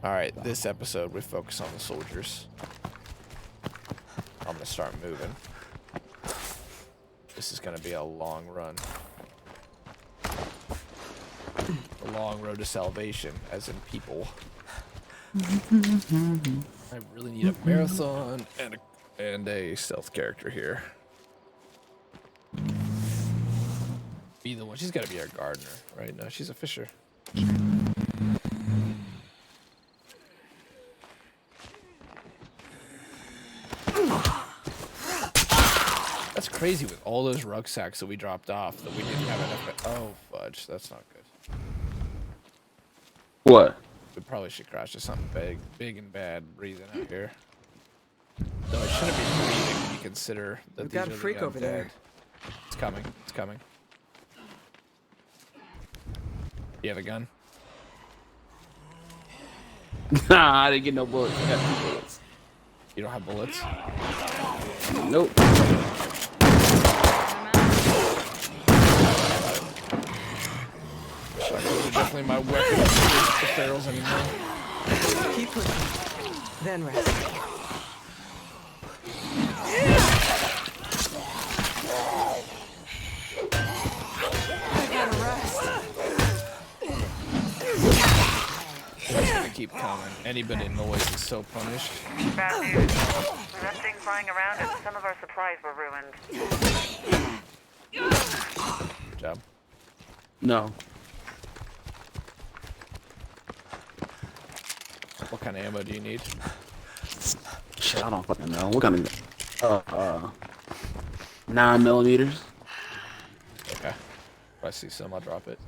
Alright, this episode we focus on the soldiers. I'm gonna start moving. This is gonna be a long run. A long road to salvation, as in people. I really need a marathon and a stealth character here. Be the one. She's gotta be our gardener, right? No, she's a fisher. That's crazy with all those rucksacks that we dropped off that we didn't have enough. Oh, fudge. That's not good. What? We probably should crash to something big and bad breathing out here. No, it shouldn't be breathing when you consider that We've these got are a the freak over undead. there. It's coming. It's coming. You have a gun? Nah, I didn't get no bullets. I got 2 bullets. You don't have bullets? Nope. Shotguns are definitely my weapon. The barrels anymore. Keep pushing. Then rest. I gotta rest. It's gonna keep coming. Any bit of noise is so punished. Bad news. We left things lying around and some of our supplies were ruined. Good job. No. What kind of ammo do you need? Shit, I don't fucking know. What kind of 9mm? Okay. If I see some, I'll drop it.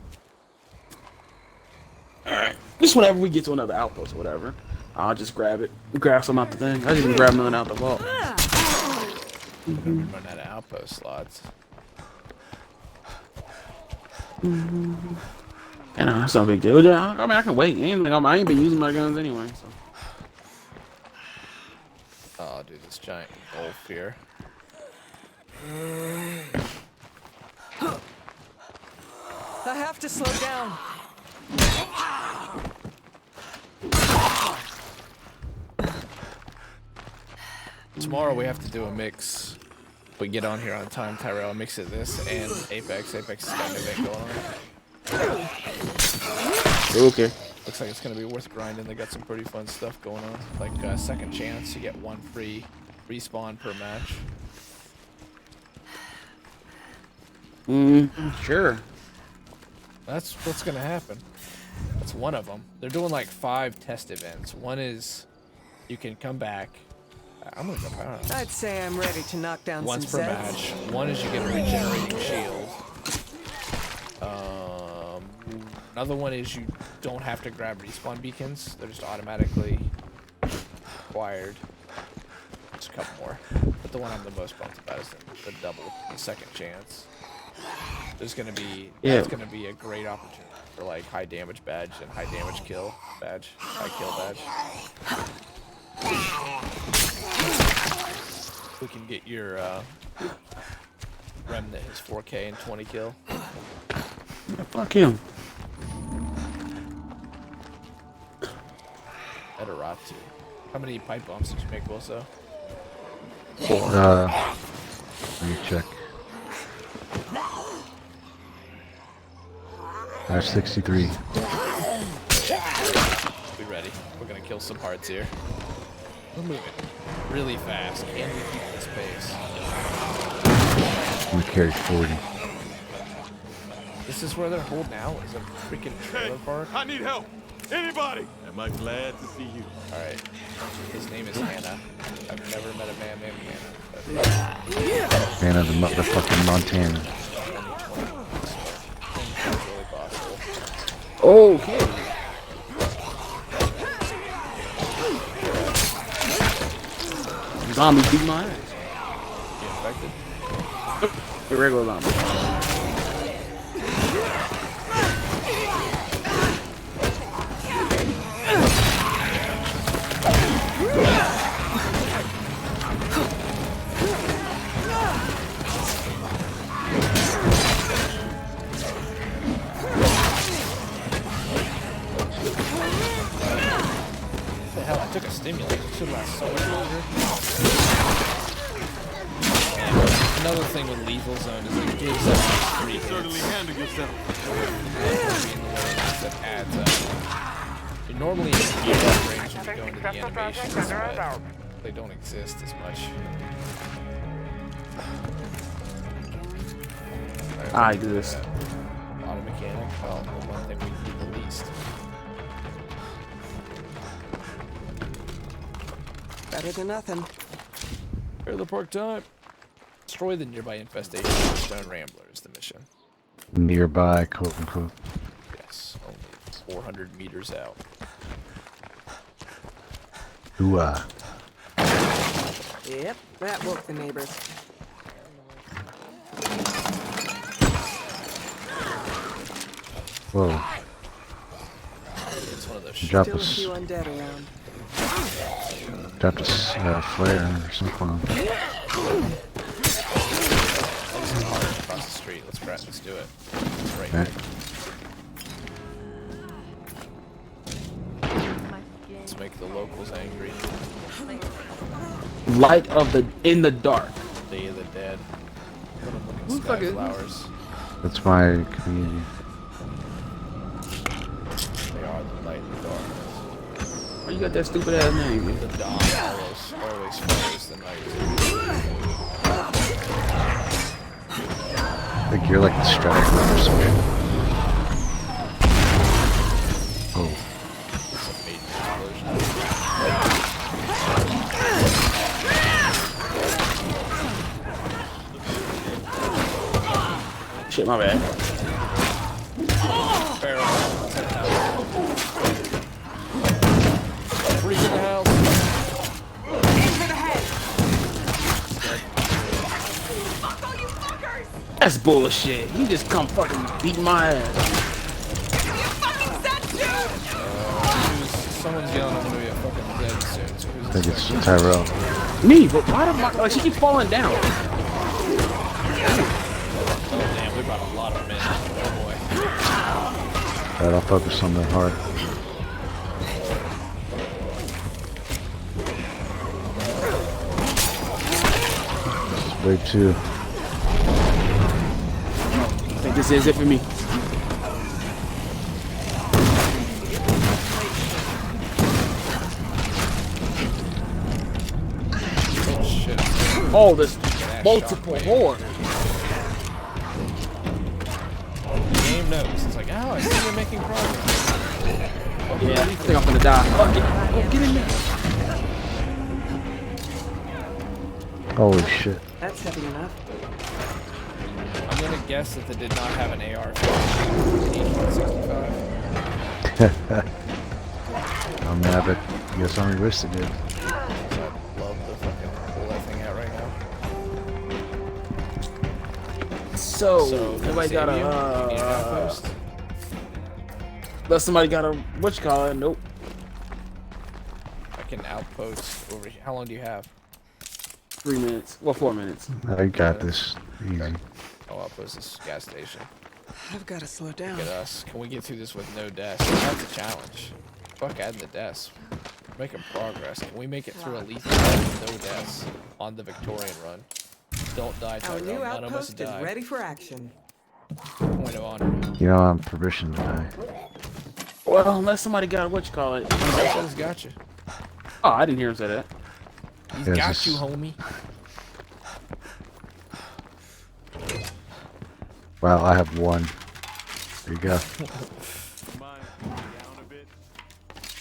Alright. Just whenever we get to another outpost or whatever, I'll just grab it. Grab some out the thing. I didn't grab none out the vault. Run out of outpost slots. You know, that's no big deal. I mean, I can wait. I ain't been using my guns anyway, so. Oh, dude, this giant wolf here. I have to slow down. Tomorrow we have to do a mix. We get on here on time, Tyrell. Mix it this and Apex. Apex has got an event going on. Okay. Looks like it's gonna be worth grinding. They got some pretty fun stuff going on. Like second chance, you get 1 free respawn per match. Sure. That's what's gonna happen. That's one of them. They're doing like 5 test events. One is you can come back. I'm gonna go power. I'd say I'm ready to knock down Once some per Zeds. match. One is you get a regenerating shield. Another one is you don't have to grab respawn beacons. They're just automatically acquired. There's a couple more. But the one I'm the most pumped about is the double, the second chance. There's gonna be that's gonna be a great opportunity for like high damage badge and high damage kill badge, high kill badge. We can get your remnant his 4K and 20 kill. Yeah, fuck him. Better rot too. How many pipe bombs did you make, Wilso? Let me check. I have 63. Be ready. We're gonna kill some hearts here. We're moving really fast. Can we keep this pace? We carried 40. This is where they're holding out. Is a freaking trailer park. I need help. Anybody? Am I glad to see you? All right. His name is Hannah. I've never met a man named Hannah. Man of the motherfucking Montana. That's really possible. Okay. Zombie beat my ass. You infected? The regular zombie. the hell? I took a stimulant. It should last so much longer. And another thing with lethal zone is it gives us 3 Certainly hits. handle yourself. That adds up. You're normally in the range when you go into the animations, but they don't exist as much. I exist. Auto mechanic, well, the one thing we need the least. Better than nothing. Here the park time. Destroy the nearby infestation of the Stone Rambler is the mission. Nearby, quote unquote. Yes, only 400 meters out. Ooh, Yep, that woke the neighbors. Whoa. It's one of those Drop Still a us. few undead around. Dropped a flare or something. across the street. Let's do it. Right. Okay. Let's make the locals angry. Light of the in the dark. Day of the Dead. Let 'em look at Who the sky fuck is- flowers. That's my community. They are the light and the dark. Why you got that stupid ass name? The dawn always follows the night. I think you're like the strategy or something. Oh, It's a major explosion. Shit, my bad. Barrel. Freeze in the house. That's bullshit. He just come fucking beating my ass. Someone's yelling I'm gonna be a fucking dead soon. So who's I think this it's guy? Tyrell. Me, but why the fuck? Like she keeps falling down. Oh damn, we brought a lot of men. Oh boy. Alright, I'll focus on the heart. Wave 2. I think this is it for me. Oh shit. Oh, this multiple horde. The game knows. It's like, oh, I see you're making progress. Yeah, I think I'm gonna die. Fuck it. Oh, get in there. Holy shit. That's heavy enough. I'm gonna guess that they did not have an AR-15 I'm mad, but I guess only Rista did. I love the fucking pull that thing out right now. So, So, everybody got You need an outpost? unless somebody got a whatchamacallit. Nope. I can outpost over here. How long do you have? 3 minutes. Well, 4 minutes. I got this. Easy. Oh, outpost this gas station. I've got to slow down. Look at us. Can we get through this with no deaths? That's a challenge. Fuck adding the deaths. We're making progress. Can we make it through a lethal with no deaths on the Victorian Run? Don't die, Our Tyrell. new None of us outpost is die. ready for action. Point of honor. You know, I'm permission to die. Well, unless somebody got a whatchamacallit. He's got you. Oh, I didn't hear him say that. He's Yeah, got this- you, homie. Wow, I have one. There you go. Mind down a bit.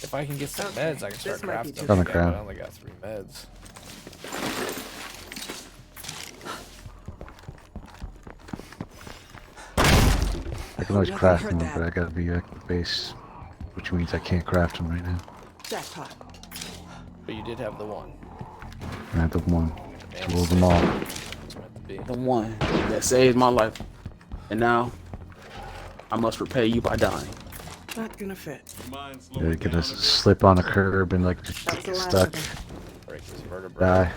If I can get some Okay, meds, I can start this might be crafting. too On the again, ground. but I only got 3 meds. I can always Nothing craft hurt them, that. but I gotta be at base, which means I can't craft them right now. Jackpot. But you did have the one. I have the one to rule them all. It's meant to be. The one that saved my life. And now, I must repay you by dying. Not gonna fit. Mind They're slowing gonna down a bit. slip on a curb and like just That was get the last stuck, of them. Break his vertebrae. die.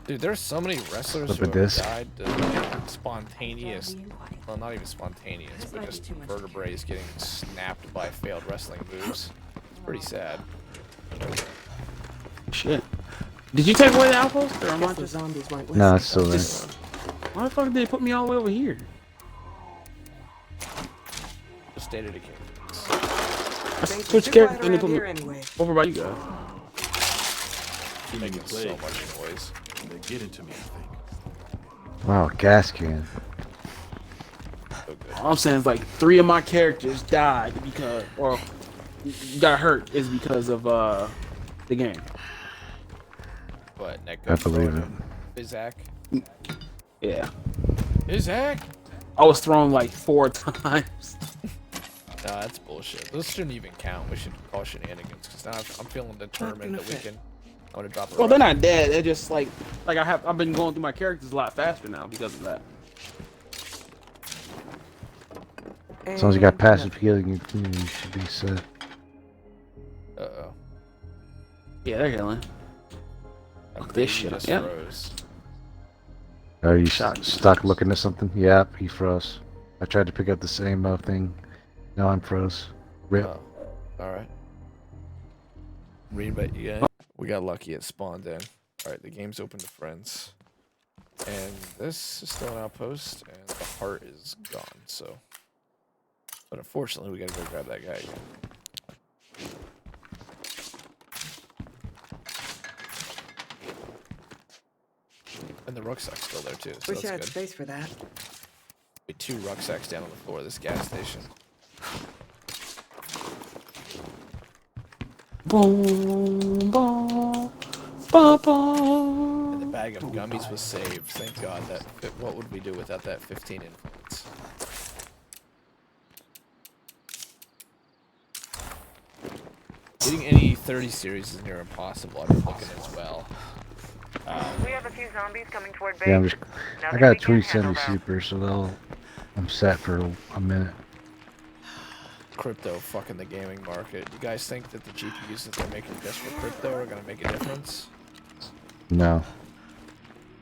Dude, there's so many wrestlers Flip who a have disc. died to spontaneous, well, not even spontaneous, but just vertebrae getting snapped by failed wrestling moves. It's pretty sad. shit. Did you take away the outpost? Or am I Guess the just... zombies weren't No, listening. it's still there. just... Why the fuck did they put me all the way over here? The state of decay. I Things are switched too characters quiet and they around put me here anyway. over by you guys. Making so much noise. They're getting to me, I think. Wow, gas can. So good. All I'm saying is like 3 of my characters died because, or got hurt is because of the game. But Neko I believe it. Isaac. Yeah. Isaac? I was thrown like 4 times. Nah, that's bullshit. Those shouldn't even count. We should call shenanigans because now I'm feeling determined that we can. I'm gonna drop it. Well, they're not dead. They're just like I've been going through my characters a lot faster now because of that. As long as you got passive healing, you should be set. Uh-oh. Yeah, they're healing. Look this shit up. Just Yep. froze. Are you Shot. stuck looking at something? Yep, he froze. I tried to pick up the same thing. No, I'm froze. Rip. Oh, all right. Read, but yeah, we got lucky. It spawned in. All right, the game's open to friends, and this is still an outpost, and the heart is gone. So, but unfortunately, we gotta go grab that guy again. And the rucksack's still there too, so Wish I had that's good. space for that. 2 rucksacks down on the floor of this gas station. Boom, boom, boom, boom. And the bag of gummies was saved. Thank God. What would we do without that 15 influence? Getting any 30 series is near impossible. I've been looking as well. We have a few zombies coming toward base. Yeah, I Nothing got we a can't handle 2070 though. super, so I'm set for a minute. Crypto fucking the gaming market. You guys think that the GPUs that they're making just for crypto are going to make a difference? No.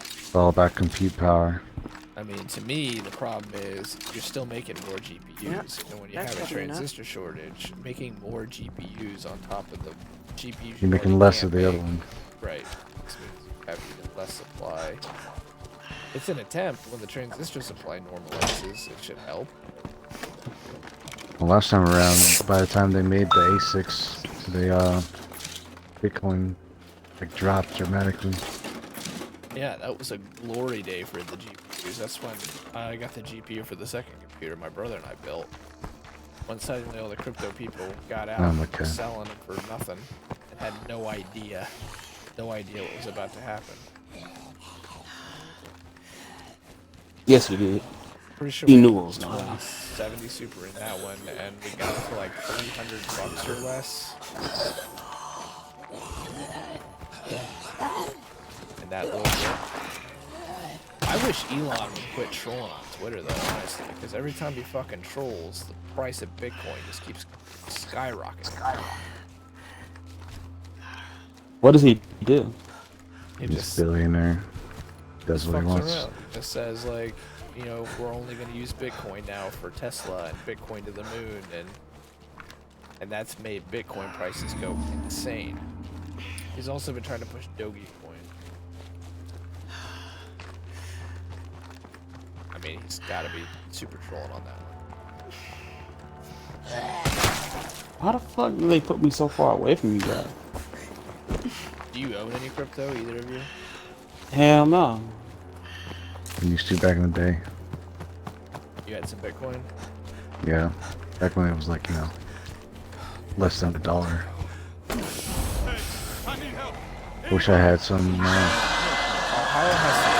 It's all about compute power. I mean, to me, the problem is you're still making more GPUs. Yep, And when you that's have a definitely enough. transistor shortage, making more GPUs on top of the GPUs You're making already less can't of the other make. one. Right. This means you have even less supply. It's an attempt. When the transistor supply normalizes, it should help. Well, last time around, by the time they made the A6, Bitcoin dropped dramatically. Yeah, that was a glory day for the GPUs. That's when I got the GPU for the second computer my brother and I built. When suddenly all the crypto people got out Oh, okay. selling them for nothing and had no idea what was about to happen. Yes, we did. Pretty sure He we knew got it was not. 2070 super in that one, and we got it for like $300 or less. And that little bit. I wish Elon would quit trolling on Twitter though, honestly, because every time he fucking trolls, the price of Bitcoin just keeps skyrocketing. What does he do? He He's just a billionaire. Does what he fucks wants. around. Just says like, you know, we're only going to use Bitcoin now for Tesla and Bitcoin to the moon, and that's made Bitcoin prices go insane. He's also been trying to push Dogecoin. I mean, he's got to be super trolling on that one. How the fuck do they put me so far away from you guys? Do you own any crypto, either of you? Hell no. I used to back in the day. You had some Bitcoin? Yeah. Back when it was like, less than $1. Hey, I need help. Wish I had some. Ohio has some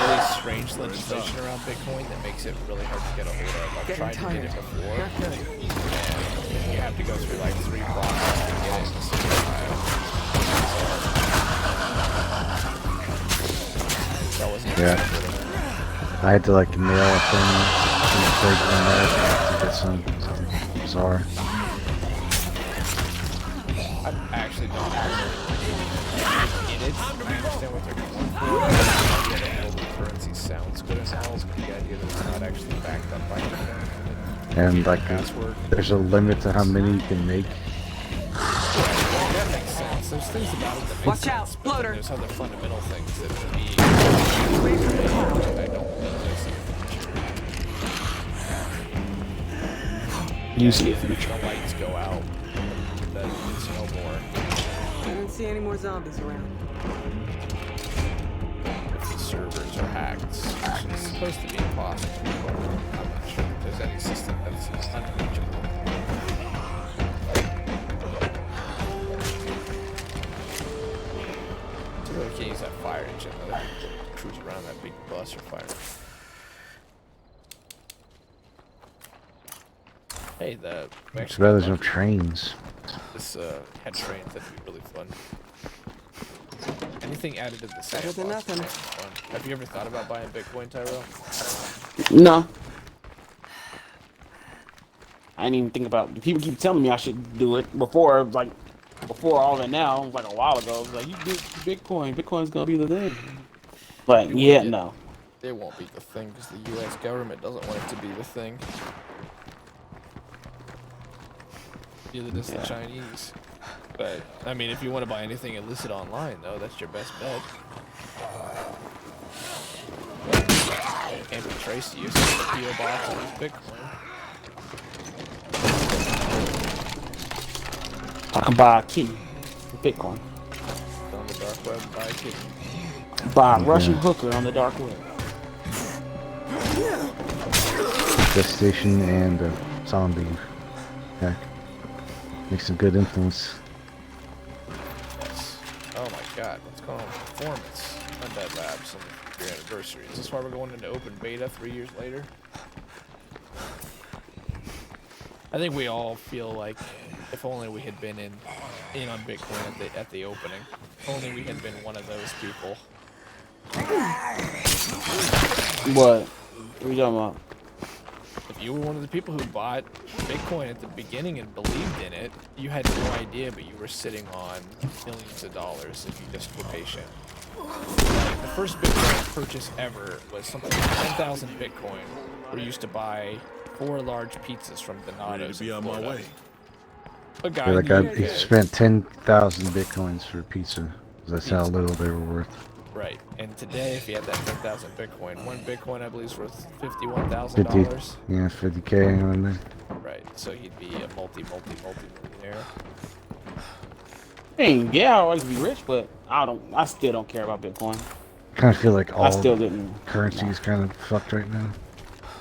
really strange legislation around Bitcoin that makes it really hard to get a hold of. I've Getting tried to get it tired. before, Not good. and you have to go through like 3 processes to get it in the state of Ohio. That wasn't Yeah. I had to like mail a thing to the fake America to get some. It's bizarre. I actually don't get it. I understand what they're going for. The idea that global currency sounds good and all, but the idea that it's not actually backed up by anything. And like, Password. there's a limit to how many you can make. That makes sense. There's things about it that make Watch sense, out, but then floater. there's other fundamental things that to me Away from the cloud. I don't exist in the future. Usually a If future. the lights go out, then it's no more. I don't see any more zombies around. If the servers are hacked, which is supposed to be impossible, but I'm not sure if there's any system that's unreachable. So we can't use that fire engine though. Cruise around that big bus or fire. Hey, we Too actually bad there's no got trains. this had trains. That'd be really fun. Anything added to the sandbox than would nothing. be fun. Have you ever thought about buying Bitcoin, Tyrell? No. I didn't even think about. People keep telling me I should do it before, like, before all that. Now, like a while ago, it was like, you do Bitcoin. Bitcoin's gonna be the thing. But yeah, no. It won't be the thing because the U.S. government doesn't want it to be the thing. Neither does the Chinese. But I mean, if you want to buy anything illicit online, though, that's your best bet. It can't be traced to you, so the PO box is Bitcoin. I can buy a key for Bitcoin. On the dark web, buy a kid. Buy a Russian hooker on the dark web. Gas station and zombie. Heck. Makes a good influence. Yes. Oh my god, what's going on with performance? Undead Labs and your anniversary. Is this why we're going into open beta 3 years later? I think we all feel like if only we had been in on Bitcoin at the opening. If only we had been one of those people. What? What are you talking about? If you were one of the people who bought Bitcoin at the beginning and believed in it, you had no idea, but you were sitting on millions of dollars if you just were patient. The first Bitcoin purchase ever was something like 10,000 Bitcoin. We used to buy 4 large pizzas from Ready Donato's to be in on my Florida. way. A guy Yeah, that knew guy, you he did. spent 10,000 bitcoins for pizza. That's how little they were worth. Right, and today, if you had that 10,000 Bitcoin, one Bitcoin I believe is worth $51,000. 50, yeah, 50K on there. Right, so he'd be a multi-millionaire. Hey, yeah, I always be rich, but I still don't care about Bitcoin. Kind of feel like I all still didn't. currency is kind of fucked right now.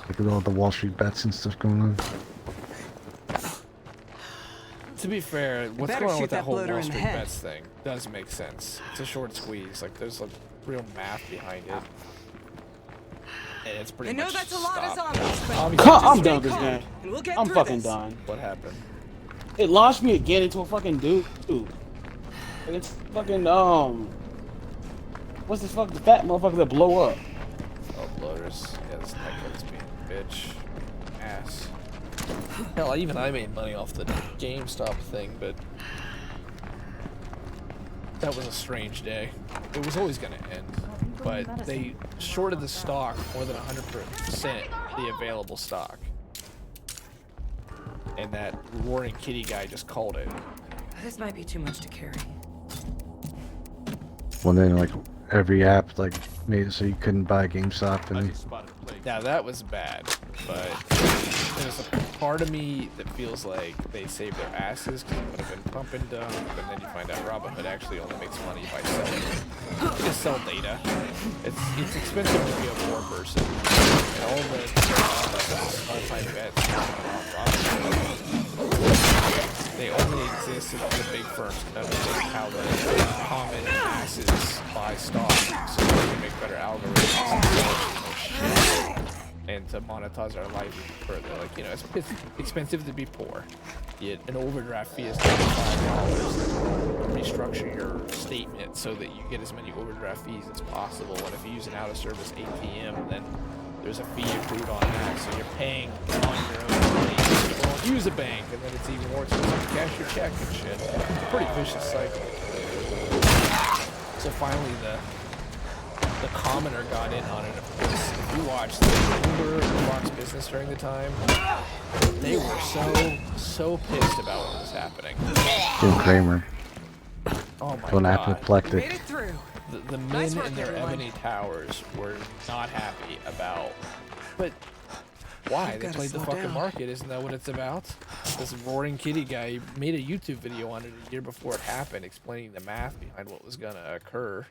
Like with all the Wall Street bets and stuff going on. To be fair, what's better going on shoot with that that whole bloater Wall in the Street head. bets thing does make sense. It's a short squeeze. Like, there's like real math behind it. And it's pretty I know much that's a lot of stopped. zombies, but Obviously, I'm just- done with this game. and we'll get I'm through fucking this. done. What happened? It launched me again into a fucking dude. And it's fucking what's this fucking fat motherfucker that blow up? Oh, bloaters. Yeah, this neckhead's being a bitch. Ass. Hell, even I made money off the GameStop thing, but that was a strange day. It was always going to end, but they shorted the stock more than 100% the available stock. And that roaring kitty guy just called it. This might be too much to carry. Well, then like every app like made it so you couldn't buy GameStop I and just spotted a plague. Now that was bad, but there's a part of me that feels like they saved their asses because it would have been pump and dump, and then you find out Robinhood actually only makes money by selling. Just sell data. It's expensive to be a poor person. And all the smart-time bets on Robinhood, they only exist if the big firms can understand how the common masses buy stock, so they can make better algorithms and to monetize our life even further. Like, you know, it's expensive to be poor. Yet an overdraft fee is $35. Restructure your statement so that you get as many overdraft fees as possible. And if you use an out-of-service ATM, then there's a fee accrued on that, so you're paying on your own money. You won't use a bank, and then it's even more expensive to cash your check and shit. It's a pretty vicious cycle. So finally, the commoner got in on it. If you watched the Uber Fox Business during the time, they were so pissed about what was happening. Jim Cramer. Oh my Going god. We apoplectic. made it through. The men Nice work, in their everyone. ebony towers were not happy about. But why? You've They gotta played the slow fucking down. market. Isn't that what it's about? This roaring kitty guy made a YouTube video on it a year before it happened, explaining the math behind what was gonna occur.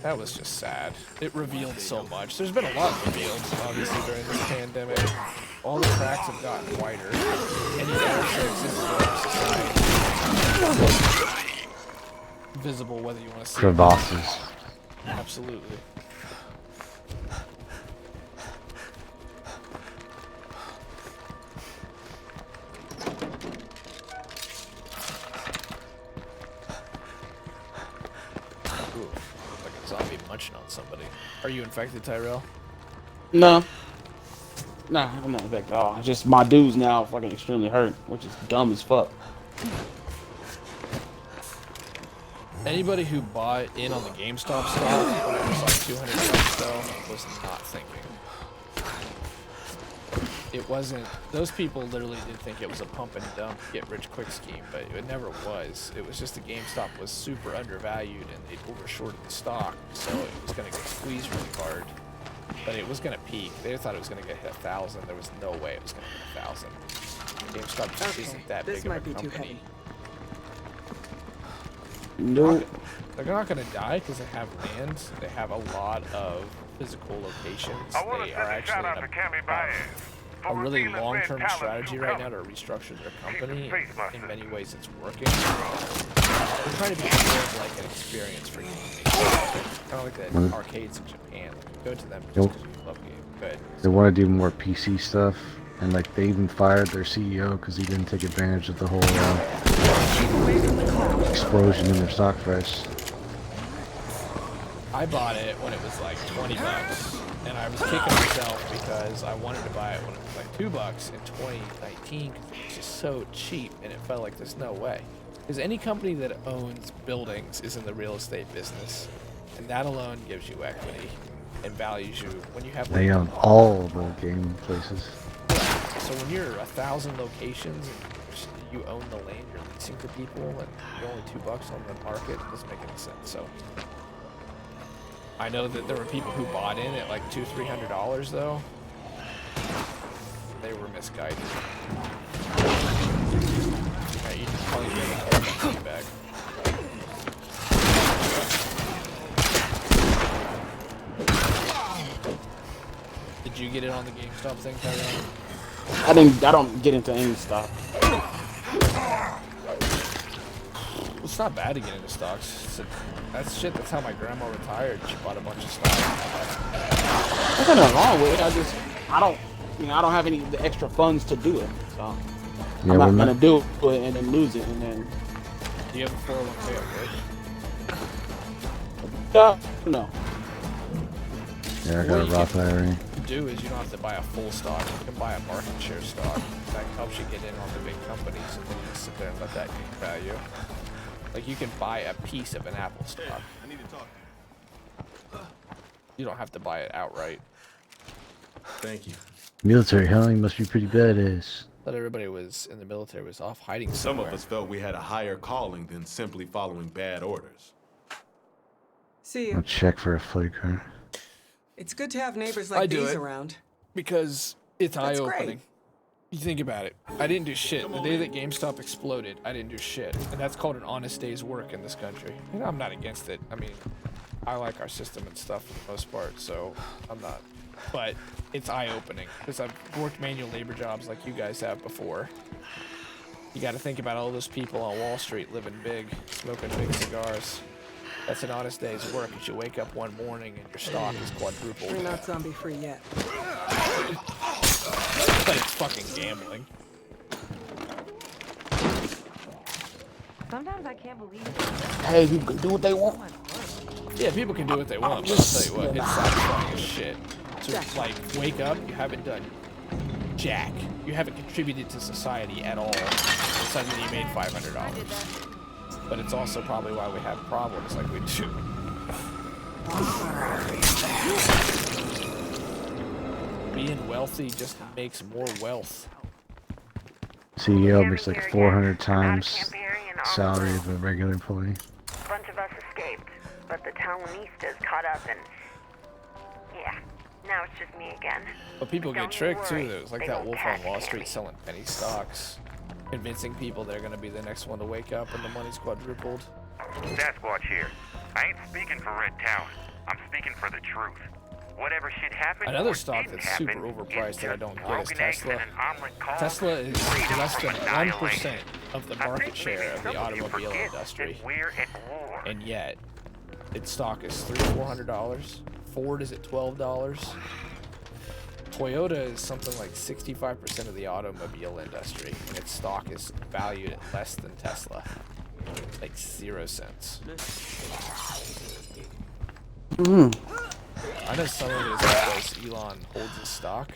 That was just sad. It revealed so much. There's been a lot revealed, obviously, during this pandemic. All the cracks have gotten whiter. Any errors that exist in our society, visible whether you want to see it. or not. Crevasses. Absolutely. Ooh, like a zombie munching on somebody. Are you infected, Tyrell? No. Nah, I'm not infected at all. It's just my dude's now fucking extremely hurt, which is dumb as fuck. Anybody who bought in on the GameStop stock when it was like $200 though was not thinking. It wasn't. Those people literally did think it was a pump and dump, get rich quick scheme, but it never was. It was just the GameStop was super undervalued and they overshorted the stock, so it was going to get squeezed really hard. But it was going to peak. They thought it was going to get hit 1,000. There was no way it was going to hit 1,000. GameStop just Okay, isn't that this big might of a be too company. heavy. No. They're not going to die because they have land. They have a lot of physical locations. I want They to are send a shout actually out in to Cammy Baez. a really long-term strategy right now to restructure their company. In many ways, it's working. They're trying to be more of like an experience for gaming. Kind of like the arcades in Japan. Go to them just because you love games. But They want to do more PC stuff, and like they even fired their CEO because he didn't take advantage of the whole explosion in their stock price. I bought it when it was like $20, and I was kicking myself because I wanted to buy it when it was like $2 in 2019 because it was just so cheap, and it felt like there's no way. Because any company that owns buildings is in the real estate business, and that alone gives you equity and values you when you have. They own all the game places. So when you're 1,000 locations and you own the land you're leasing to people, and you're only $2 on the market, it doesn't make any sense. So I know that there were people who bought in at like $200-300 though. They were misguided. Alright, you can probably get that money back. Did you get it on the GameStop thing, Tyrone? I don't get into any stuff. It's not bad to get into stocks. That's shit. That's how my grandma retired. She bought a bunch of stocks. There's nothing wrong with it. I don't have any the extra funds to do it. So Yeah, I'm not we're gonna not- do it and then lose it and then. Do you have a 401k No. Yeah, I got a What Roth IRA. you can do is you don't have to buy a full stock. You can buy a market share stock. That helps you get in on the big companies, and then you just sit there and let that gain value. Like you can buy a piece of an Apple stock. I need to talk. You don't have to buy it outright. Thank you. Military, huh? You must be pretty badass. But everybody was in the military was off hiding Some somewhere. of us felt we had a higher calling than simply following bad orders. See I'll ya. check for a flight card. It's good to have neighbors I like do these it. around. Because it's That's eye-opening. great. You think about it. I didn't do shit. The day that GameStop exploded, I didn't do shit. And that's called an honest day's work in this country. And I'm not against it. I mean, I like our system and stuff for the most part, so I'm not. But it's eye-opening because I've worked manual labor jobs like you guys have before. You got to think about all those people on Wall Street living big, smoking big cigars. That's an honest day's work. You should wake up one morning and your stock is quadrupled. We're not zombie free yet. But it's fucking gambling. Sometimes I can't believe Hey, people can do what they want. Yeah, people can do what they want, but I'll tell you what, it's satisfying as shit. To like wake up, you haven't done jack. You haven't contributed to society at all. And suddenly you made $500. But it's also probably why we have problems like we do. Being wealthy just makes more wealth. CEO makes like 400 Not a times campy area and on the salary move. of a regular employee. A bunch of us escaped, but the Talinistas caught up and... Yeah, now it's just me again. But people Don't get tricked worry, too. There's like they that won't wolf catch on Wall me. Street selling penny stocks, convincing people they're gonna be the next one to wake up when the money's quadrupled. Sasquatch here. I ain't speaking for Red Town. I'm speaking for the truth. Whatever shit happened Another or stock didn't that's super happen, overpriced it's that I just don't get is broken eggs Tesla. and an omelet called Tesla is freedom less than from 1% annihilation. of the I market think share maybe of some the of you automobile forget industry, that we're at war. and yet its stock is $300-400. Ford is at $12. Toyota is something like 65% of the automobile industry, and its stock is valued at less than Tesla, like 0 cents. I know some of it is because Elon holds his stock,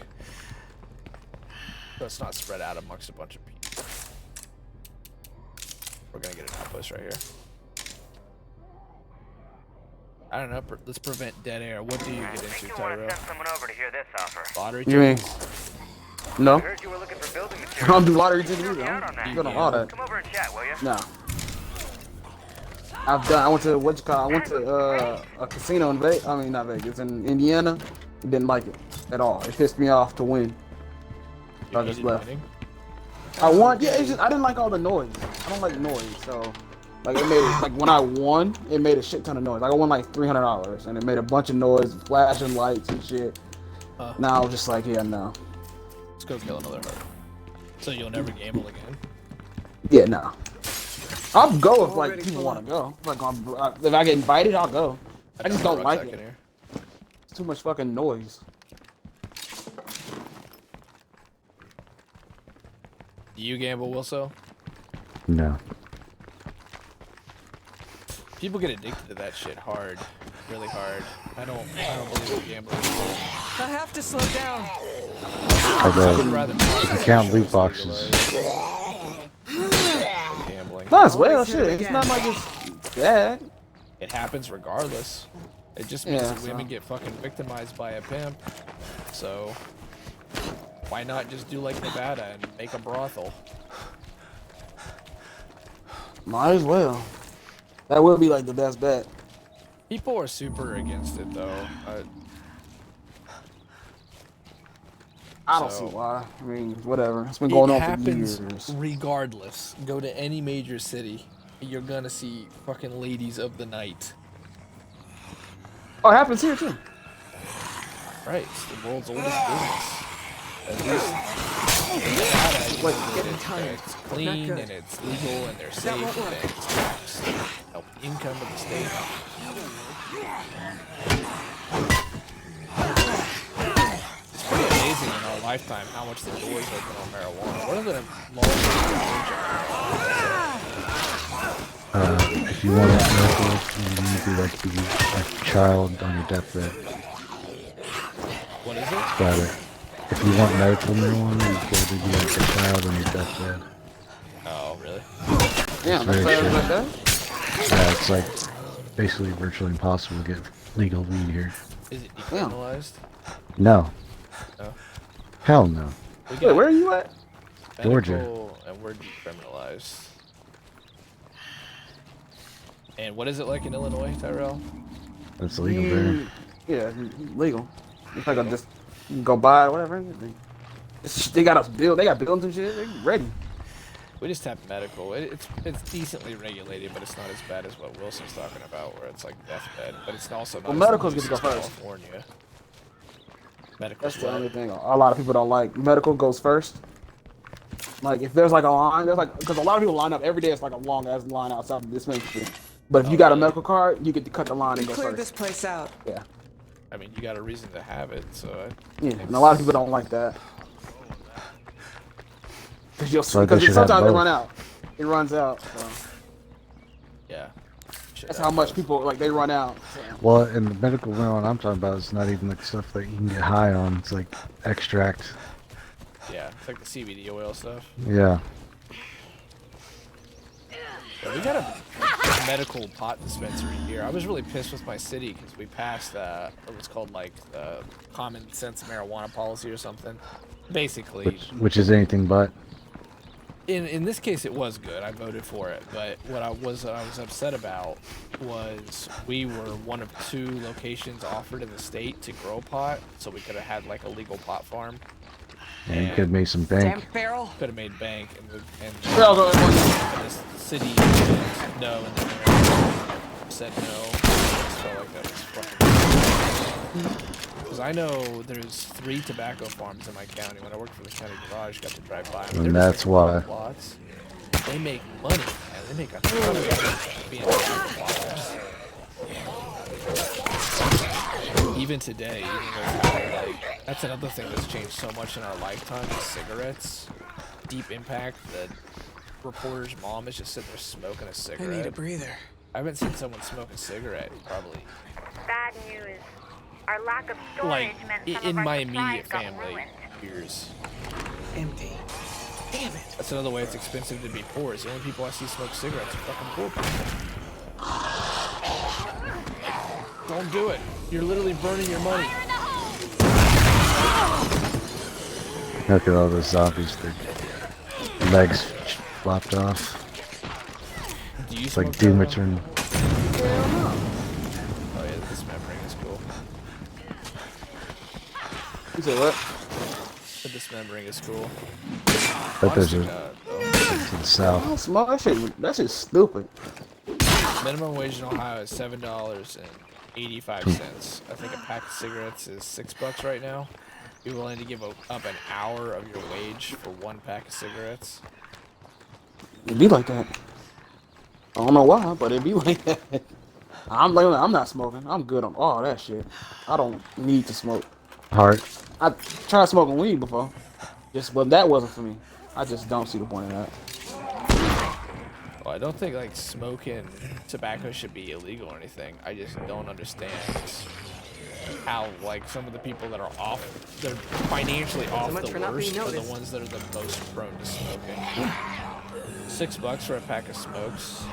so it's not spread out amongst a bunch of people. We're gonna get an outpost right here. I don't know. Let's prevent dead air. What do you get I think into, you want to Tyrell? send someone over to hear this offer. Lottery You mean? tickets? No. I heard you were looking for building I materials. don't do lottery tickets Count either. on I'm that. good on all that. Come over and chat, will you? No. I went to what you call. I went to a casino in Vegas. I mean, not Vegas, in Indiana. Didn't like it at all. It pissed me off to win. You I just hated left. winning? I won. Yeah, it's just I didn't like all the noise. I don't like noise, so like it made it like when I won, it made a shit ton of noise. Like I won like $300, and it made a bunch of noise, flashing lights and shit. Now I was just like, yeah, no. Let's go kill another heart. So you'll never gamble again? Yeah, no. I'll go if like Already people full want up. to go. Like if I get invited, I'll go. I just got don't my like rucksack in it. here. It's too much fucking noise. Do you gamble, Wilso? No. People get addicted to that shit hard, really hard. I don't believe in gambling. I have to slow down. I would rather count loot boxes. Gambling. Might as well, Always hit shit. it It's again. not like it's bad. It happens regardless. It just means Yeah, that women so. get fucking victimized by a pimp. So why not just do like Nevada and make a brothel? Might as well. That would be like the best bet. People are super against it though. I don't So- see why. I mean, whatever. It's been going It on for happens years. regardless. Go to any major city, you're gonna see fucking ladies of the night. Oh, it happens here too. Right, it's the world's oldest business. At least Nevada is getting good. tired. It's clean good. and it's legal and they're won't safe work. and it's taxed. Help the income of the state. It's pretty amazing in our lifetime how much the doors open on marijuana. What are the laws? If you want medical, you need to like be a child on your deathbed. What is it? Got it. If you want medical marijuana, you gotta be like a child on your deathbed. Oh, really? Yeah, very that's true. like that. Yeah, it's like basically virtually impossible to get legal weed here. Is it decriminalized? No. No. Hell no. We Wait, got where are you at? Georgia. medical and we're decriminalized. And what is it like in Illinois, Tyrell? It's legal there. Yeah, legal. It's like I just go buy it, whatever. They got us build. They got buildings and shit. They ready. We just have medical. It's decently regulated, but it's not as bad as what Wilson's talking about, where it's like deathbed. But it's also not. Well, as medical's loose get to go as first. California. Medical. That's the only thing a lot of people don't like. Medical goes first. Like if there's like a line, there's like because a lot of people line up every day. It's like a long ass line outside the dispensary. But if you got a medical card, you get to cut the line and go Clear first. this place out. Yeah, I mean, you got a reason to have it, so. yeah. And a lot of people don't like that. So they Because should sometimes have they both. run out. It runs out. So. Yeah. That's how much people like they run out. So. Well, and the medical marijuana I'm talking about is not even like stuff that you can get high on. It's like extract. Yeah, it's like the CBD oil stuff. Yeah. Yeah, we got a medical pot dispensary here. I was really pissed with my city because we passed what was called like common sense marijuana policy or something. Basically, Which is anything but. In this case, it was good. I voted for it. But what I was upset about was we were one of 2 locations offered in the state to grow pot, so we could have had like a legal pot farm. And you could make some Damn bank. feral. Could have made bank, and Yeah, go ahead. the city said no, and the mayor said no. I just felt like that was fucking. Because I know there's 3 tobacco farms in my county. When I worked for the county garage, got to drive by them. And that's why. Lots. They make money, man. They make a ton of money being tobacco farms. Even today, even though like that's another thing that's changed so much in our lifetime is cigarettes. Deep Impact, the reporter's mom is just sitting there smoking a I cigarette. need a breather. I haven't seen someone smoke a cigarette in probably Bad news. Our lack of storage like meant some in of my our immediate supplies got family ruined. years. Empty. Damn it. That's another way it's expensive to be poor. Is the only people I see smoke cigarettes are fucking poor people. Don't do it. You're literally burning your money. Look at all those zombies. Their legs flopped off. Do you It's smoke like Doom that, Return. Oh yeah, this dismembering is cool. You say what? The dismembering is cool. But there's Honestly, a though, to the south. Oh, small. That shit's stupid. minimum wage in Ohio is $7.85. I think a pack of cigarettes is $6 right now. You're willing to give up an hour of your wage for 1 pack of cigarettes? It be like that. I don't know why, but it be like that. I'm not smoking. I'm good on all that shit. I don't need to smoke. Heart. I tried smoking weed before, but that wasn't for me. I just don't see the point in that. Well, I don't think like smoking tobacco should be illegal or anything. I just don't understand how like some of the people that are they're financially off much the for not worst being are the noticed. ones that are the most prone to smoking. $6 for a pack of smokes.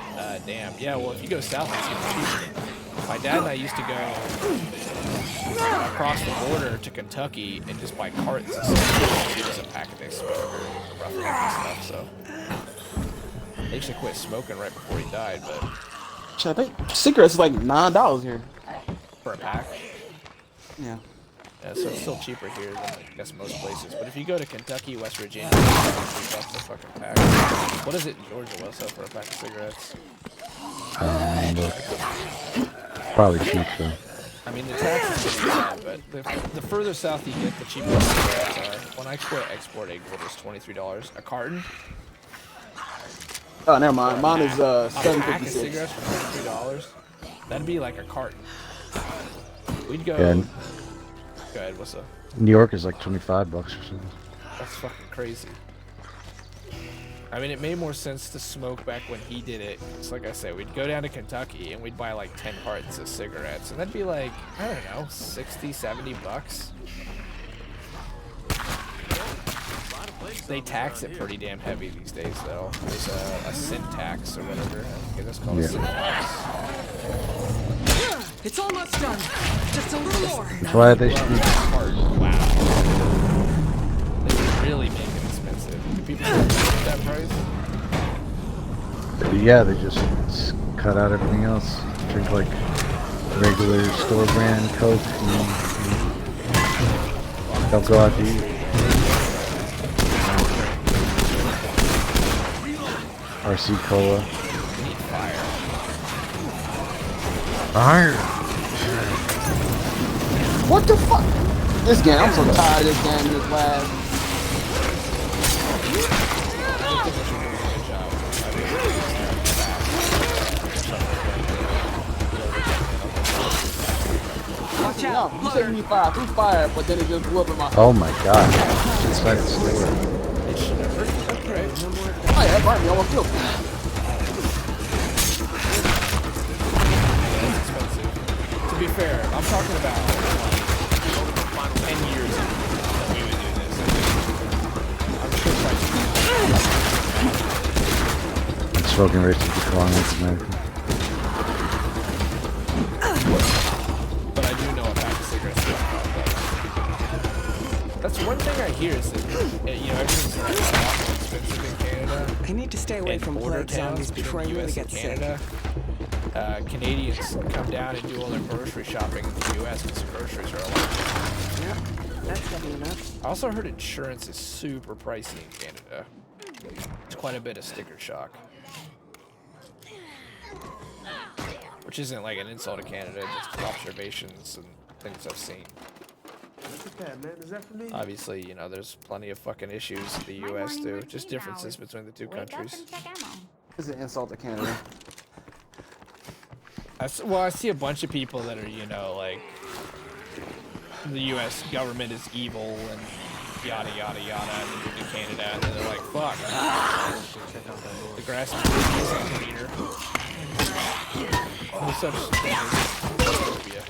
Damn. Yeah. Well, if you go south, it's even cheaper. My dad and I used to go across the border to Kentucky and just buy cartons of cigarettes. He was a pack a day smoker, roughing and stuff. So they used to quit smoking right before he died, but Shit, I think cigarettes is like $9 here. for a pack. Yeah. Yeah, so it's still cheaper here than I guess most places. But if you go to Kentucky, West Virginia, it's $3 a fucking pack. What is it in Georgia? What's up for a pack of cigarettes? Probably cheap though. I mean, the taxes get bad, but the further south you get, the cheaper the cigarettes are. When I quit export-aid, it was $23 a carton. Oh, never mind. Mine is A pack of $7.56. cigarettes for $23. That'd be like a carton. We'd go. Yeah. Go ahead. What's up? New York is like $25 or something. That's fucking crazy. I mean, it made more sense to smoke back when he did it. It's like I said, we'd go down to Kentucky and we'd buy like 10 cartons of cigarettes, and that'd be like, I don't know, 60, 70 bucks. They tax it pretty damn heavy these days, though. There's a sin tax or whatever. I think that's called a sin tax. It's almost done. Just a little more. That's why they should be Carton, wow. They really make it expensive. Do people get that price? Yeah, they just cut out everything else. Drink like regular store brand Coke and don't go out to eat. RC Cola. We need fire. Fire! What the fuck? This game, I'm so tired of this game, this last. I think that you're doing a good job. Watch No, out. you said you need fire. Through fire, but then it just blew up in my. Oh my god. It's like it's slower. It should have hurt you, right? Oh yeah, that burned me. Almost killed me. It's expensive. To be fair, I'm talking about like 10 years ago that we would do this. I'm sure prices. Smoking rates have declined in America. But I do know a pack of cigarettes is $5. That's one thing I hear is that, you know, everything's a lot more expensive in Canada. I need to stay away And from border plague zombies towns before I between really US get and sick. Canada. Canadians come down and do all their grocery shopping in the US because the groceries are a lot. Yeah, that's heavy enough. I also heard insurance is super pricey in Canada. It's quite a bit of sticker shock. Which isn't like an insult to Canada, just observations and things I've seen. Obviously, you know, there's plenty of fucking issues in the US too. Just differences between the two countries. It's an insult to Canada. Well, I see a bunch of people that are, you know, like, the US government is evil and yada yada yada, and they move to Canada, and then they're like, fuck. The grass is greener. There's such thing as phobia.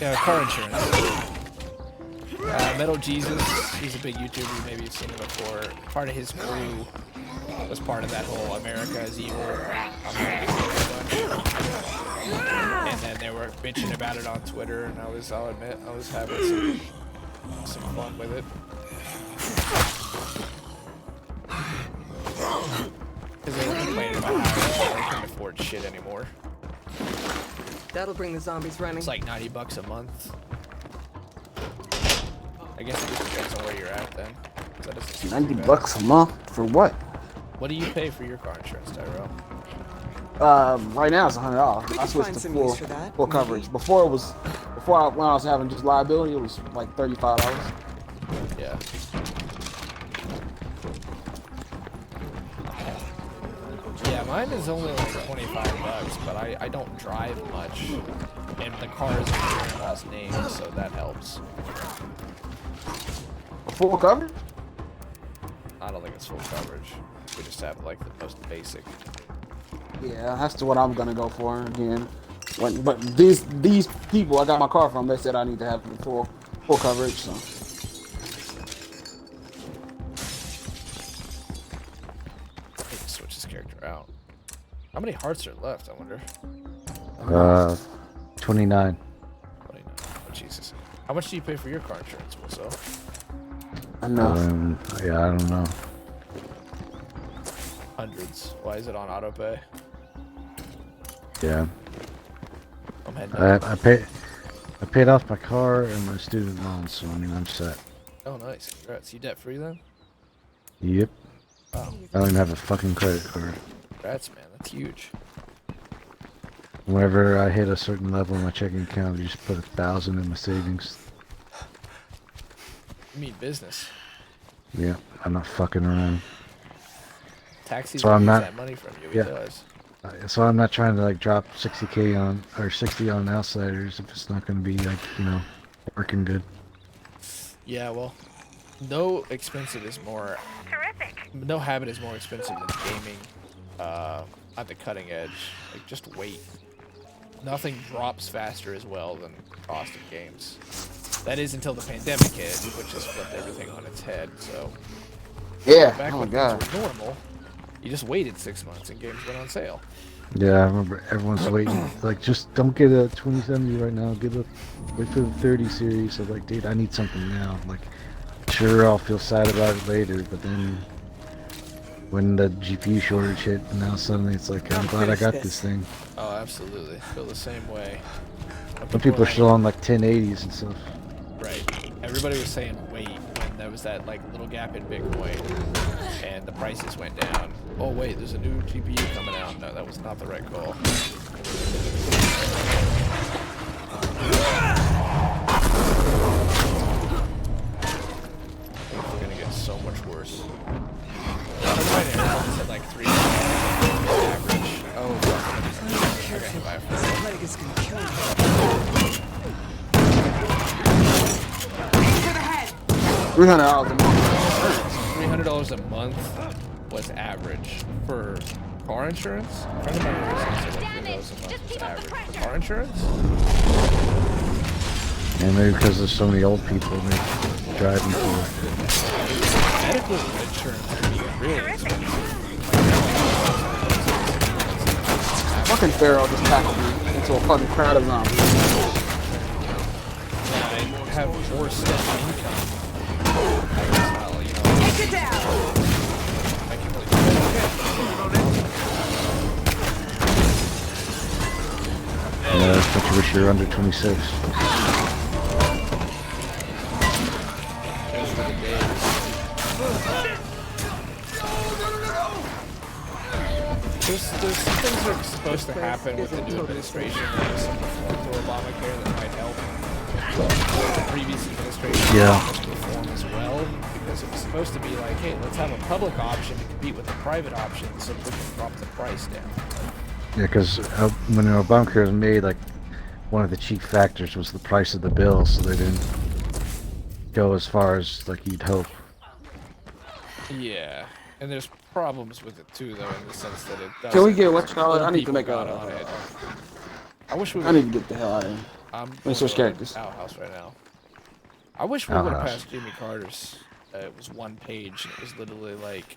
Yeah, car insurance. Metal Jesus, he's a big YouTuber, maybe you've seen him before. Part of his crew was part of that whole America is evil. And then they were bitching about it on Twitter, and I'll admit, I was having some fun with it. Because they were complaining about how they couldn't afford shit anymore. That'll bring the zombies running. It's like $90 a month. I guess it just depends on where you're at then. That doesn't seem too bad. $90 a month for what? What do you pay for your car insurance, Tyrell? Right now it's $100. We I could switched find to some full use for that, full maybe. coverage. When I was having just liability, it was like $35. Yeah. Yeah, mine is only like $25, but I don't drive much, and the car is in my grandma's name, so that helps. Full coverage? I don't think it's full coverage. We just have like the most basic. Yeah, that's what I'm gonna go for again. But these people I got my car from, they said I need to have the full coverage. So I need to switch this character out. How many hearts are left? I wonder. 29. 29. Oh Jesus! How much do you pay for your car insurance, Wilso? enough. Yeah, I don't know. Hundreds. Why is it on auto pay? Yeah. I'm heading out. I paid off my car and my student loans, so I mean I'm set. Oh, nice. Congrats. You debt free then? Yep. Wow. I don't even have a fucking credit card. Congrats, man. That's huge. Whenever I hit a certain level in my checking account, I just put 1,000 in my savings. You mean business. Yeah, I'm not fucking around. Taxis So will I'm use not- that money from you. yeah. It does. So I'm not trying to like drop 60k on or 60 on outsiders if it's not going to be like, you know, working good. Yeah, well, no expensive is more. Terrific. No habit is more expensive than gaming at the cutting edge. Like, just wait. Nothing drops faster as well than the cost of games. That is until the pandemic hit, which has flipped everything on its head. So Yeah. back Oh my when god. things were normal, you just waited 6 months and games went on sale. Yeah, I remember everyone's waiting. Like, just don't get a 2070 right now. Wait for the 30 series. So like, dude, I need something now. Like, sure, I'll feel sad about it later, but then when the GPU shortage hit, and now suddenly it's like, I'm glad I got this thing. Oh, absolutely. Feel the same way. Some people are still on like 1080s and stuff. Right. Everybody was saying wait when there was that like little gap in Bitcoin and the prices went down. Oh wait, there's a new GPU coming out. No, that was not the right call. It's gonna get so much worse. Right now, it's at like 3 average. Oh, fuck. Okay, bye. Plague is gonna kill you. $300 a month. $300 a month was average for car insurance. A friend of mine said like $300 a month was average for car insurance. And maybe because there's so many old people they're driving for Medical insurance can be really expensive. Fucking Pharaoh just tackled me into a fucking crowd of zombies. I have 4 cents income. I guess I'll, you know, Get down! I can really do that. Especially wish you're under 26. Those were the days. There's some things that are supposed to happen with the new administration. There's some reform to Obamacare that might help the previous administration reform as well, because it was supposed to be like, hey, let's have a public option to compete with the private option so we can drop the price down. Yeah, because when Obamacare was made, like, one of the chief factors was the price of the bill, so they didn't go as far as, like, you'd hope. Yeah, and there's problems with it too, though, in the sense that it does. Can we get what you call it? I need to make on a. it. I wish we. I need to get the hell out of here. I'm Let me going switch to characters. Outhouse right now. I wish we would have Outhouse. passed Jimmy Carter's. It was one page, and it was literally like,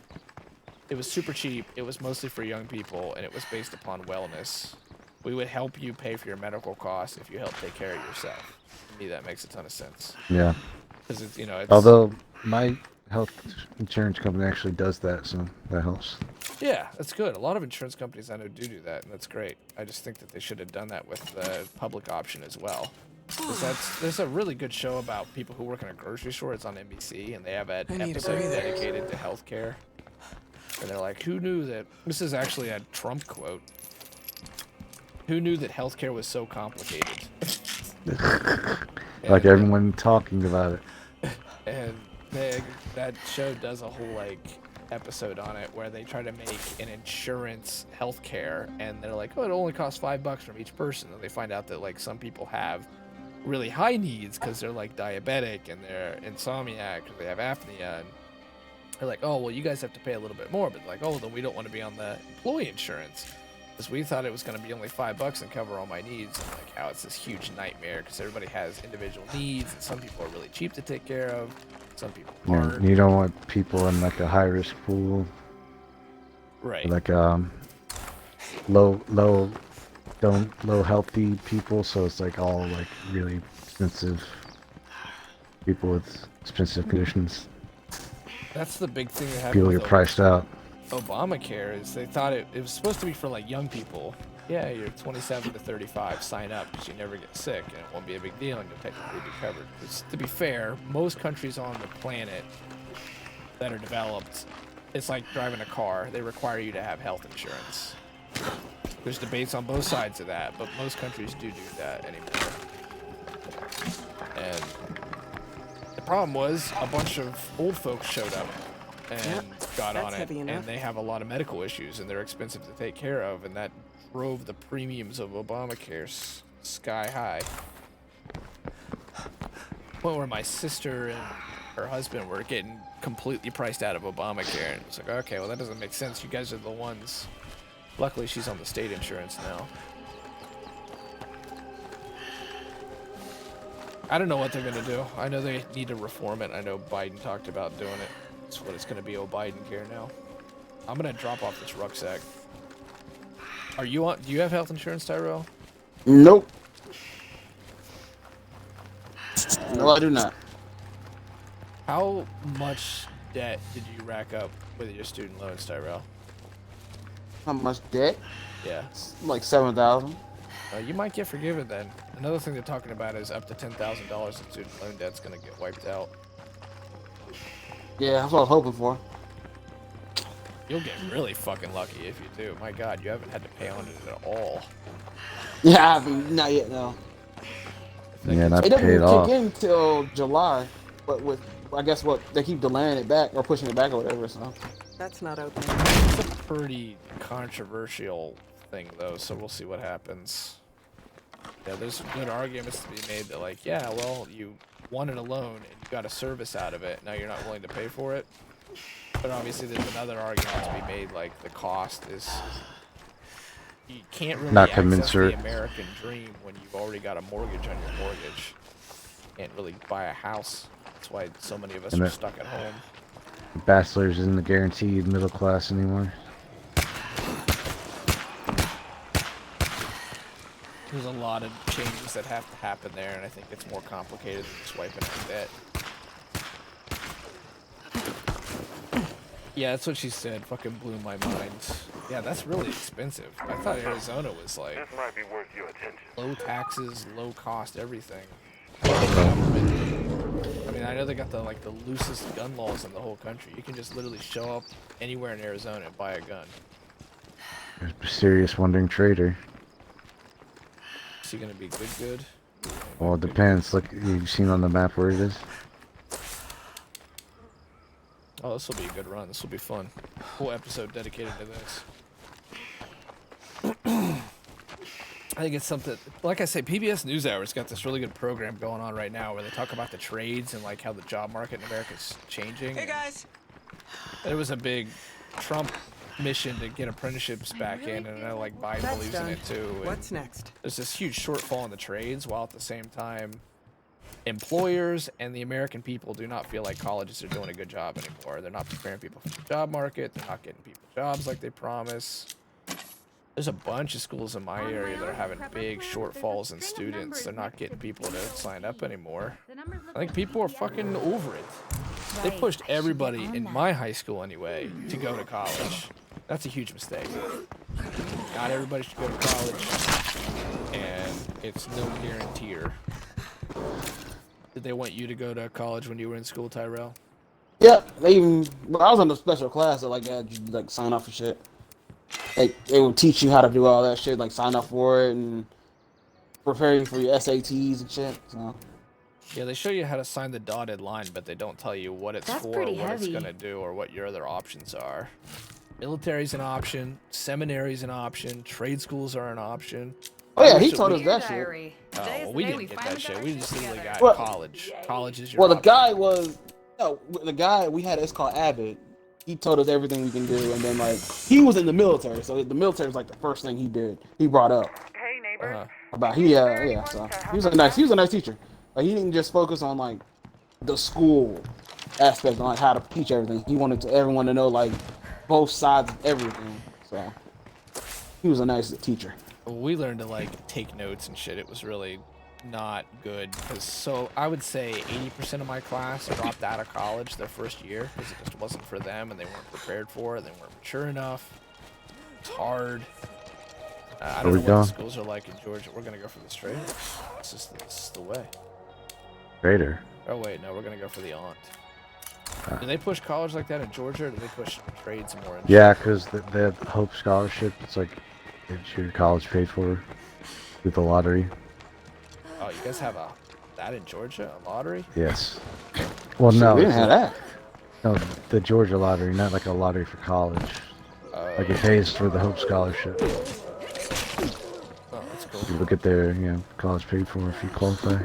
it was super cheap. It was mostly for young people, and it was based upon wellness. We would help you pay for your medical costs if you help take care of yourself. To me, that makes a ton of sense. Yeah. Because it's, you know, it's, Although my health insurance company actually does that, so that helps. yeah, that's good. A lot of insurance companies I know do that, and that's great. I just think that they should have done that with the public option as well. 'Cause there's a really good show about people who work in a grocery store. It's on NBC, and they have an I need a episode breather. dedicated to healthcare. And they're like, who knew that? This is actually a Trump quote. Who knew that healthcare was so complicated? Like everyone talking about it. And that show does a whole like episode on it where they try to make an insurance healthcare, and they're like, oh, it only costs $5 from each person, and they find out that like some people have really high needs because they're like diabetic and they're insomniac or they have apnea, and they're like, oh well, you guys have to pay a little bit more, but like, oh, then we don't want to be on the employee insurance because we thought it was going to be only $5 and cover all my needs. And like how it's this huge nightmare because everybody has individual needs, and some people are really cheap to take care of, some people aren't. You don't want people in like a high risk pool, Right. like low healthy people, so it's like all like really expensive people with expensive conditions. That's the big thing that happened People with get priced out. Obamacare is they thought it was supposed to be for like young people. Yeah, you're 27 to 35, sign up because you never get sick and it won't be a big deal and you'll technically be covered. 'Cause to be fair, most countries on the planet that are developed, it's like driving a car. They require you to have health insurance. There's debates on both sides of that, but most countries do that anymore. And the problem was a bunch of old folks showed up and got that's on it, heavy enough. and they have a lot of medical issues, and they're expensive to take care of, and that drove the premiums of Obamacare sky high. Point where my sister and her husband were getting completely priced out of Obamacare, and it's like, okay, well that doesn't make sense. You guys are the ones. Luckily, she's on the state insurance now. I don't know what they're gonna do. I know they need to reform it. I know Biden talked about doing it. That's what it's gonna be, Biden care now. I'm gonna drop off this rucksack. Are you on? Do you have health insurance, Tyrell? Nope. No, I do not. How much debt did you rack up with your student loans, Tyrell? How much debt? Yeah. Like 7,000. You might get forgiven then. Another thing they're talking about is up to $10,000 in student loan debt's gonna get wiped out. Yeah, that's what I was hoping for. You'll get really fucking lucky if you do. My God, you haven't had to pay on it at all. Yeah, I haven't, not yet, no. Yeah, not It doesn't paid off. kick in till July, but with, I guess what, they keep delaying it back or pushing it back or whatever, so. That's not out there. It's a pretty controversial thing though, so we'll see what happens. Yeah, there's some good arguments to be made that like, yeah, well, you wanted a loan and you got a service out of it, now you're not willing to pay for it. But obviously there's another argument to be made, like the cost is, you can't really Not access commensurate. the American dream when you've already got a mortgage on your mortgage. Can't really buy a house. That's why so many of us And are it- stuck at home. Bachelor's isn't the guaranteed middle class anymore. There's a lot of changes that have to happen there, and I think it's more complicated than just wiping out debt. Yeah, that's what she said. Fucking blew my mind. Yeah, that's really expensive. I thought Arizona was like This might be worth your attention. low taxes, low cost, everything. I mean, I know they got the like the loosest gun laws in the whole country. You can just literally show up anywhere in Arizona and buy a gun. There's a serious wandering trader. Is he gonna be good? Well, it depends. Look, you've seen on the map where it is. Oh, this will be a good run. This will be fun. Whole episode dedicated to this. I think it's something, like I say, PBS NewsHour's got this really good program going on right now where they talk about the trades and like how the job market in America is changing. Hey guys. It was a big Trump mission to get apprenticeships back in, and I like Biden believes in it too. And What's next? there's this huge shortfall in the trades, while at the same time, employers and the American people do not feel like colleges are doing a good job anymore. They're not preparing people for the job market. They're not getting people jobs like they promise. There's a bunch of schools in my area that are having big shortfalls in students. They're not getting people to sign up anymore. I think people are fucking over it. They pushed everybody in my high school anyway to go to college. That's a huge mistake. Not everybody should go to college, and it's no guaranteer. Did they want you to go to college when you were in school, Tyrell? Yep, they even. Well, I was in a special class that like had you like sign up for shit. They would teach you how to do all that shit, like sign up for it and prepare you for your SATs and shit. So. Yeah, they show you how to sign the dotted line, but they don't tell you what it's for, what it's gonna do, or what your other options are. Military's an option, seminary's an option, trade schools are an option. Oh yeah, he told us that shit. Oh, well, we didn't get that shit. We just literally got Well- college. College is your Well, the option. guy was. No, the guy we had. It's called Abbott. He told us everything we can do, and then like he was in the military, so the military was like the first thing he did. He brought up Hey, neighbor. about yeah. So he was a nice teacher. Like he didn't just focus on like the school aspect on like how to teach everything. He wanted everyone to know like both sides of everything. So he was a nice teacher. We learned to like take notes and shit. It was really not good because so I would say 80% of my class dropped out of college their first year because it just wasn't for them and they weren't prepared for it. They weren't mature enough. It's hard. I don't know what the schools are like in Georgia. We're gonna go for the straight. This is the way. Trader. Oh wait, no, we're gonna go for the aunt. Do they push college like that in Georgia, or do they push trades more? Yeah, because they have Hope Scholarship. It's like it's your college paid for through the lottery. Oh, you guys have that in Georgia, a lottery? Yes. Well, no, we didn't have that. No, the Georgia lottery, not like a lottery for college. Like it pays for the Hope Scholarship. Oh, that's cool. People get their college paid for if you qualify.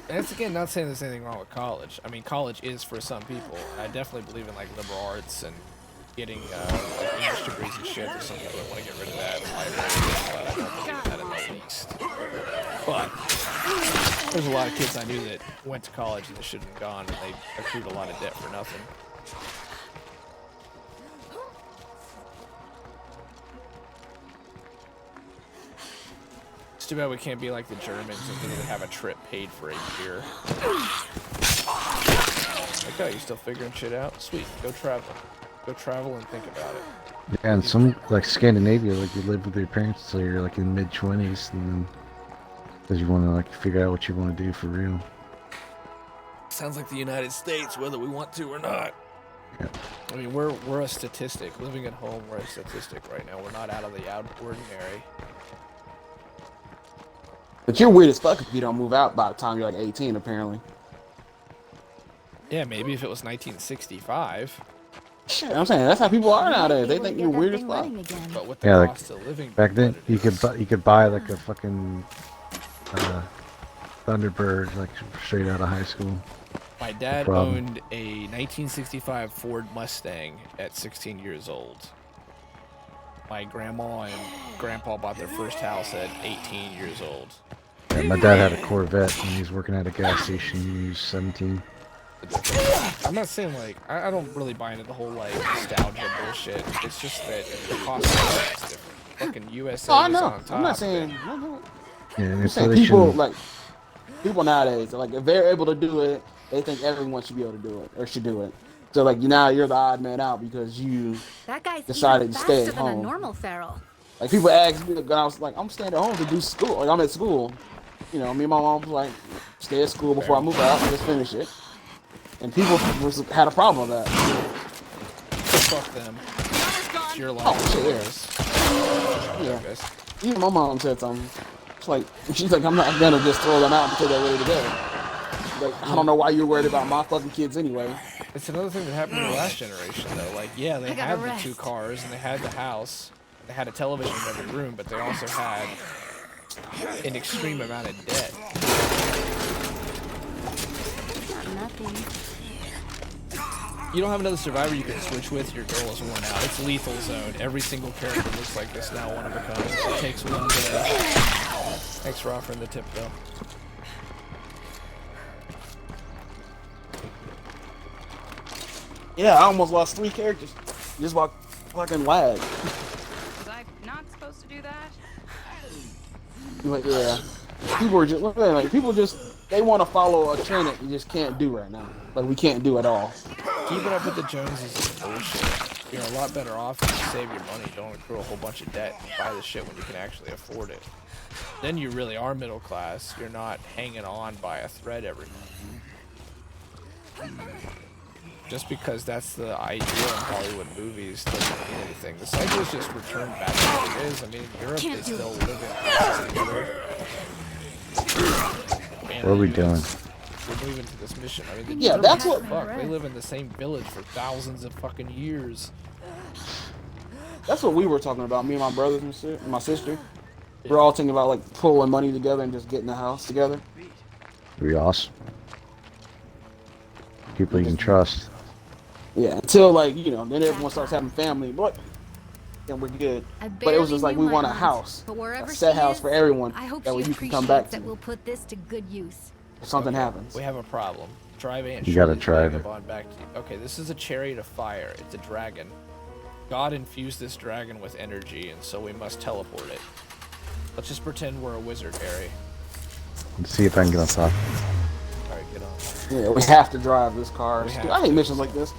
And it's again not saying there's anything wrong with college. I mean, college is for some people. And I definitely believe in like liberal arts and getting like English degrees and shit. There's some people that want to get rid of that. But I don't believe in that in the least. But there's a lot of kids I knew that went to college and they shouldn't have gone, and they accrued a lot of debt for nothing. It's too bad we can't be like the Germans and literally have a trip paid for a year. Like, oh, you still figuring shit out? Sweet, go travel. Go travel and think about it. Yeah, and some like Scandinavia, like you live with your parents till you're like in mid-20s, and then because you want to like figure out what you want to do for real. Sounds like the United States, whether we want to or not. Yeah. I mean, we're a statistic. Living at home, we're a statistic right now. We're not out of the ordinary. But you're weird as fuck if you don't move out by the time you're like 18, apparently. Yeah, maybe if it was 1965. Shit, I'm saying that's how people are nowadays. They think you're weird as fuck. But with the Yeah, like cost of living back then, what it you could buy like a fucking Thunderbird like straight out of high school. My dad owned a 1965 Ford Mustang at 16 years old. My grandma and grandpa bought their first house at 18 years old. Yeah, my dad had a Corvette when he was working at a gas station. He was 17. I'm not saying like I don't really buy into the whole like nostalgia bullshit. It's just that the cost of living is different. Fucking USA Oh, I is know. on top. I'm not saying. Yeah, I'm and so saying they people shouldn't- like people nowadays. Like if they're able to do it, they think everyone should be able to do it or should do it. So like now you're the odd man out because you That guy's decided even to stay faster at than a home. normal feral. Like people ask me, and I was like, I'm staying at home to do school. Like I'm at school. You know, me and my mom was like, stay at school before I move out and just finish it. And people had a problem with that. Fuck them. It's your life. Oh shit, yeah. Yeah. Even my mom said something. It's like she's like, I'm not gonna just throw them out until they're ready to go. Like I don't know why you're worried about my fucking kids anyway. It's another thing that happened in the last generation though. Like yeah, they had the 2 cars and they had the house. They had a television in every room, but they also had an extreme amount of debt. Nothing. You don't have another survivor you can switch with, your girl is worn out. It's lethal zone. Every single character looks like this now, one of a kind. It takes one day. Thanks for offering the tip though. Yeah, I almost lost 3 characters. Just by fucking lag. Was I not supposed to do that? Like, yeah. People are just like they want to follow a trend that you just can't do right now. Like we can't do at all. Keeping up with the Joneses is bullshit. You're a lot better off if you save your money, don't accrue a whole bunch of debt, and buy the shit when you can actually afford it. Then you really are middle class. You're not hanging on by a thread every month. Just because that's the ideal in Hollywood movies doesn't mean anything. The cycle is just returned back to what it is. I mean, in Europe, they still live in together. What are we doing? We're moving to this mission. I mean, yeah, that's what. Fuck, they live in the same village for thousands of fucking years. That's what we were talking about. Me and my brothers and my sister. We're all thinking about like pulling money together and just getting the house together. Pretty awesome. People you can trust. Yeah, until like then everyone starts having family, but then we're good. But it was just like we want a house, a set house for everyone. That way you can come back to. That we'll put this to good use. If something happens. We have a problem. Drive Aunt You gotta Shirley's try it. vagabond back to you. Okay, this is a chariot of fire. It's a dragon. God infused this dragon with energy, and so we must teleport it. Let's just pretend we're a wizard, Harry. Let's see if I can get on top. Alright, get on. Yeah, we have to drive this car. We have I hate to. missions like this.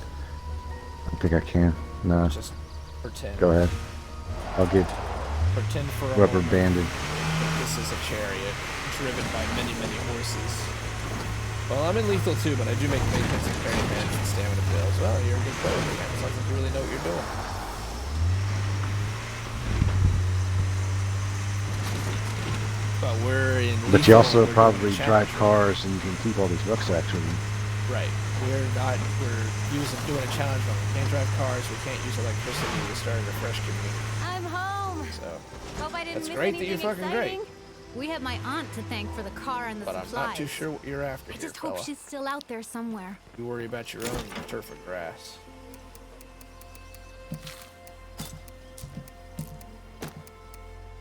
I think I can. No. Just pretend. Go ahead. I'll get Pretend for a rubber moment banded. that this is a chariot driven by many, many horses. Well, I'm in lethal too, but I do make maintenance and carry management stamina fails. Well, you're a good player, man. Sounds like you really know what you're doing. But we're in. But you also we're probably doing drive challenge. cars and you can keep all these rucksacks with you. Right. We're doing a challenge mode. We can't drive cars. We can't use electricity. We started a fresh community. I'm home. So Hope I didn't that's miss great that anything you're fucking great. exciting. We have my aunt to thank for the car and the But I'm supplies. not too sure what you're after I here, just hope fella. she's still out there somewhere. You worry about your own turf of grass.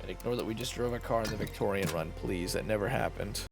And ignore that we just drove a car in the Victorian Run, please. That never happened.